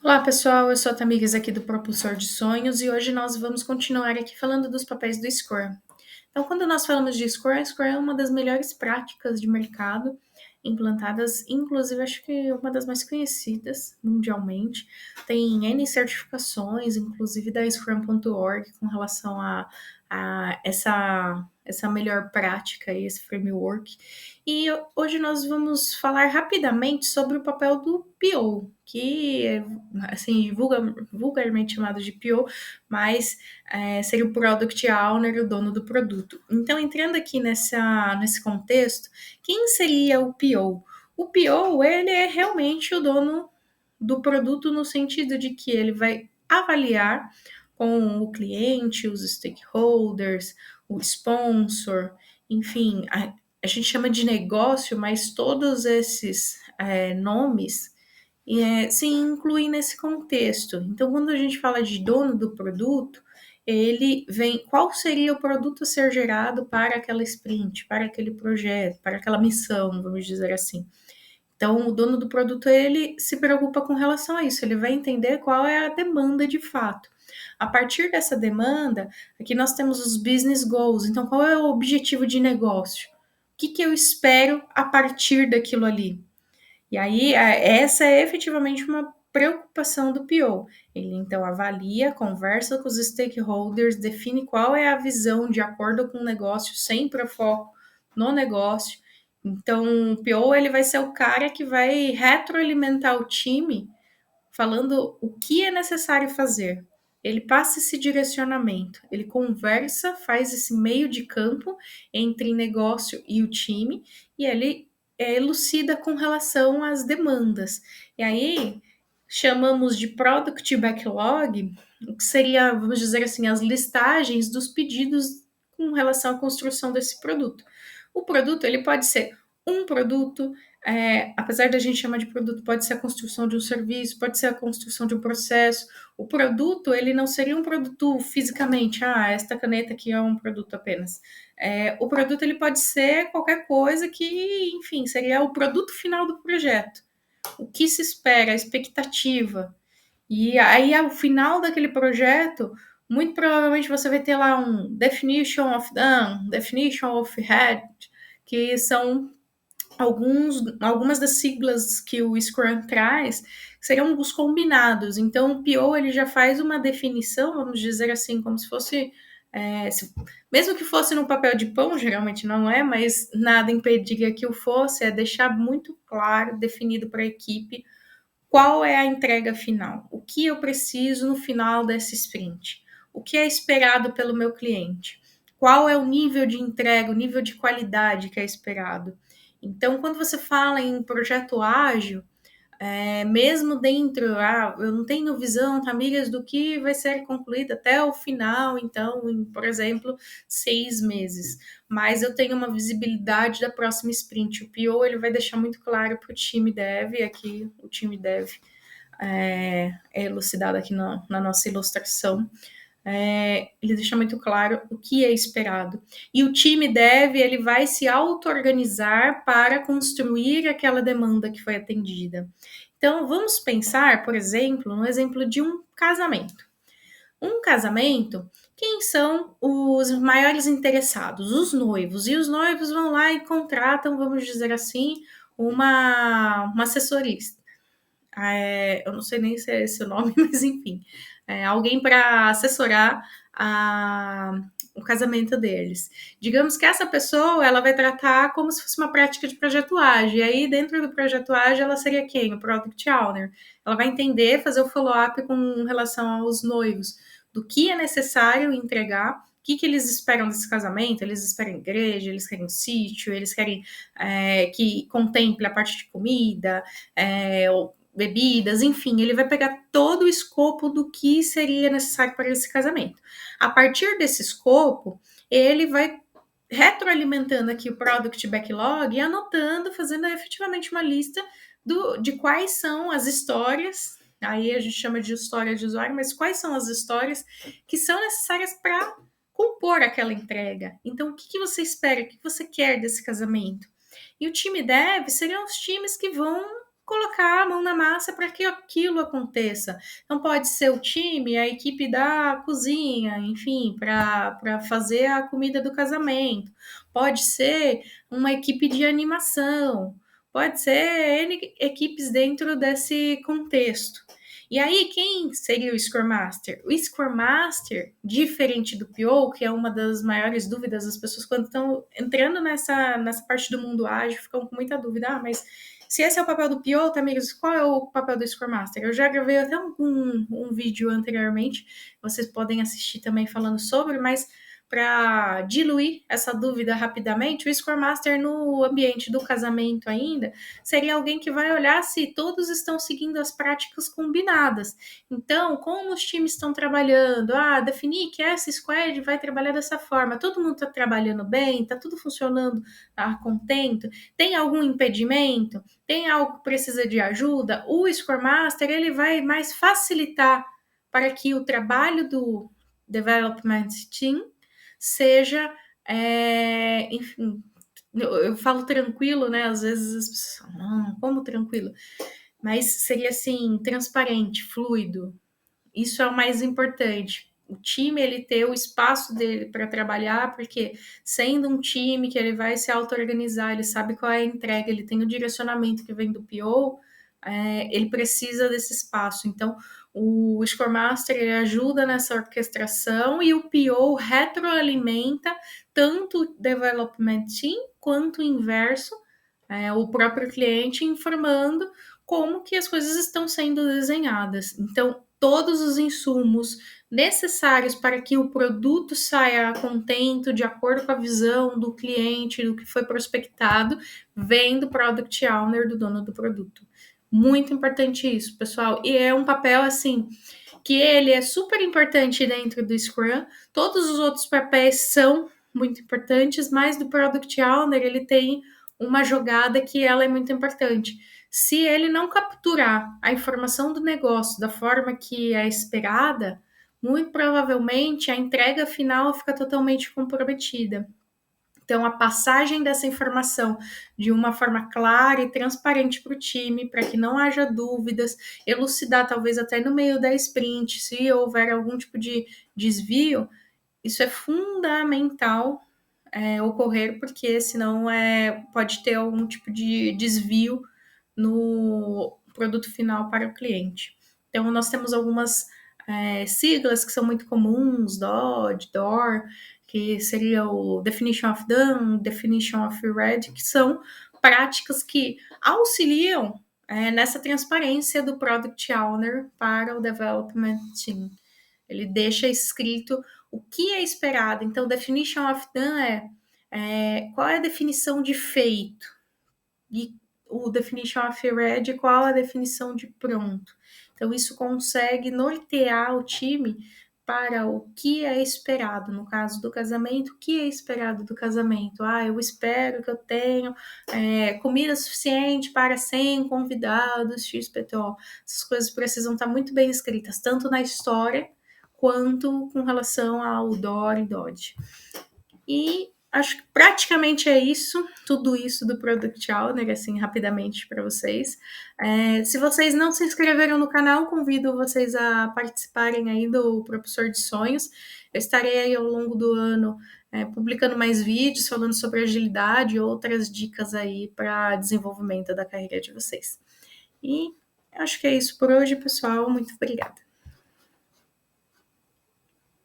Olá pessoal, eu sou a Tamires aqui do Propulsor de Sonhos e hoje nós vamos continuar aqui falando dos papéis do Scrum. Então, quando nós falamos de Scrum é uma das melhores práticas de mercado implantadas, inclusive acho que uma das mais conhecidas mundialmente. Tem N certificações, inclusive da Scrum.org, com relação a essa melhor prática e esse framework. E hoje nós vamos falar rapidamente sobre o papel do PO, que é assim, vulgarmente chamado de PO, mas seria o Product Owner, o dono do produto. Então, entrando aqui nesse contexto, quem seria o PO? O PO, ele é realmente o dono do produto no sentido de que ele vai avaliar com o cliente, os stakeholders, o sponsor, enfim, a gente chama de negócio, mas todos esses nomes se incluem nesse contexto. Então, quando a gente fala de dono do produto, ele vem. Qual seria o produto a ser gerado para aquela sprint, para aquele projeto, para aquela missão, vamos dizer assim. Então, o dono do produto ele se preocupa com relação a isso. Ele vai entender qual é a demanda de fato. A partir dessa demanda, aqui nós temos os business goals. Então, qual é o objetivo de negócio? O que eu espero a partir daquilo ali? E aí, essa é efetivamente uma preocupação do PO. Ele então avalia, conversa com os stakeholders, define qual é a visão de acordo com o negócio, sempre o foco no negócio. Então, o PO ele vai ser o cara que vai retroalimentar o time, falando o que é necessário fazer. Ele passa esse direcionamento, ele conversa, faz esse meio de campo entre negócio e o time, e ele elucida com relação às demandas. E aí chamamos de product backlog, que seria, vamos dizer assim, as listagens dos pedidos com relação à construção desse produto. O produto ele pode ser um produto, apesar da gente chamar de produto, pode ser a construção de um serviço, pode ser a construção de um processo. O produto, ele não seria um produto fisicamente, esta caneta aqui é um produto apenas. O produto, ele pode ser qualquer coisa que, enfim, seria o produto final do projeto. O que se espera, a expectativa. E aí, ao final daquele projeto, muito provavelmente você vai ter lá um definition of done, definition of had, que são algumas das siglas que o Scrum traz seriam os combinados. Então, o PO ele já faz uma definição, vamos dizer assim, como se fosse, mesmo que fosse no papel de pão, geralmente não é, mas nada impediria que o fosse, é deixar muito claro, definido para a equipe, qual é a entrega final, o que eu preciso no final dessa sprint, o que é esperado pelo meu cliente, qual é o nível de entrega, o nível de qualidade que é esperado. Então, quando você fala em projeto ágil, mesmo dentro, eu não tenho visão, famílias, do que vai ser concluído até o final, então, em, por exemplo, 6 meses. Mas eu tenho uma visibilidade da próxima sprint. O PO ele vai deixar muito claro para o time dev, aqui o time dev é elucidado aqui na nossa ilustração, ele deixa muito claro o que é esperado. E o time dev ele vai se auto-organizar para construir aquela demanda que foi atendida. Então, vamos pensar, por exemplo, no exemplo de um casamento. Um casamento, quem são os maiores interessados? Os noivos. E os noivos vão lá e contratam, vamos dizer assim, uma assessorista. Eu não sei nem se é esse o nome, mas enfim, alguém para assessorar o casamento deles. Digamos que essa pessoa ela vai tratar como se fosse uma prática de projeto ágil. E aí, dentro do projeto ágil, ela seria quem? O Product Owner. Ela vai entender, fazer o follow-up com relação aos noivos, do que é necessário entregar, o que eles esperam desse casamento. Eles esperam igreja, eles querem um sítio, eles querem que contemple a parte de comida, bebidas, enfim, ele vai pegar todo o escopo do que seria necessário para esse casamento. A partir desse escopo, ele vai retroalimentando aqui o Product Backlog e anotando, fazendo efetivamente uma lista de quais são as histórias, aí a gente chama de história de usuário, mas quais são as histórias que são necessárias para compor aquela entrega. Então, o que você espera, o que você quer desse casamento? E o time dev seriam os times que vão colocar a mão na massa para que aquilo aconteça. Então, pode ser o time, a equipe da cozinha, enfim, para fazer a comida do casamento. Pode ser uma equipe de animação. Pode ser N equipes dentro desse contexto. E aí, quem seria o Scrum Master? O Scrum Master, diferente do PO, que é uma das maiores dúvidas das pessoas quando estão entrando nessa parte do mundo ágil, ficam com muita dúvida. Mas se esse é o papel do PO, tá, amigos, qual é o papel do Scrum Master? Eu já gravei até um vídeo anteriormente, vocês podem assistir também falando sobre, mas para diluir essa dúvida rapidamente, o Scrum Master no ambiente do casamento ainda seria alguém que vai olhar se todos estão seguindo as práticas combinadas. Então, como os times estão trabalhando, definir que essa squad vai trabalhar dessa forma, todo mundo está trabalhando bem, está tudo funcionando contento, tem algum impedimento, tem algo que precisa de ajuda, o Scrum Master ele vai mais facilitar para que o trabalho do Development Team seja, enfim, eu falo tranquilo, né? Às vezes as pessoas falam, como tranquilo? Mas seria assim, transparente, fluido. Isso é o mais importante. O time ele ter o espaço dele para trabalhar, porque sendo um time que ele vai se auto-organizar, ele sabe qual é a entrega, ele tem o direcionamento que vem do PO, ele precisa desse espaço. Então, o Scrum Master ele ajuda nessa orquestração e o PO retroalimenta tanto o Development Team quanto o inverso, o próprio cliente informando como que as coisas estão sendo desenhadas. Então, todos os insumos necessários para que o produto saia contento, de acordo com a visão do cliente, do que foi prospectado, vem do Product Owner, do dono do produto. Muito importante isso, pessoal. E é um papel, assim, que ele é super importante dentro do Scrum. Todos os outros papéis são muito importantes, mas do Product Owner, ele tem uma jogada que ela é muito importante. Se ele não capturar a informação do negócio da forma que é esperada, muito provavelmente a entrega final fica totalmente comprometida. Então, a passagem dessa informação de uma forma clara e transparente para o time, para que não haja dúvidas, elucidar talvez até no meio da sprint, se houver algum tipo de desvio, isso é fundamental ocorrer, porque senão pode ter algum tipo de desvio no produto final para o cliente. Então, nós temos algumas siglas que são muito comuns, DOD, DOR, que seria o Definition of Done, Definition of Ready, que são práticas que auxiliam nessa transparência do Product Owner para o Development Team. Ele deixa escrito o que é esperado. Então, Definition of Done qual é a definição de feito? E o Definition of Ready, qual a definição de pronto? Então, isso consegue nortear o time para o que é esperado. No caso do casamento, o que é esperado do casamento? Eu espero que eu tenha comida suficiente para 100 convidados XPTO. Essas coisas precisam estar muito bem escritas, tanto na história, quanto com relação ao DOR e DOD. E acho que praticamente é isso, tudo isso do Product Owner, assim, rapidamente para vocês. Se vocês não se inscreveram no canal, convido vocês a participarem aí do Propulsor de Sonhos. Eu estarei aí ao longo do ano publicando mais vídeos, falando sobre agilidade e outras dicas aí para desenvolvimento da carreira de vocês. E acho que é isso por hoje, pessoal. Muito obrigada.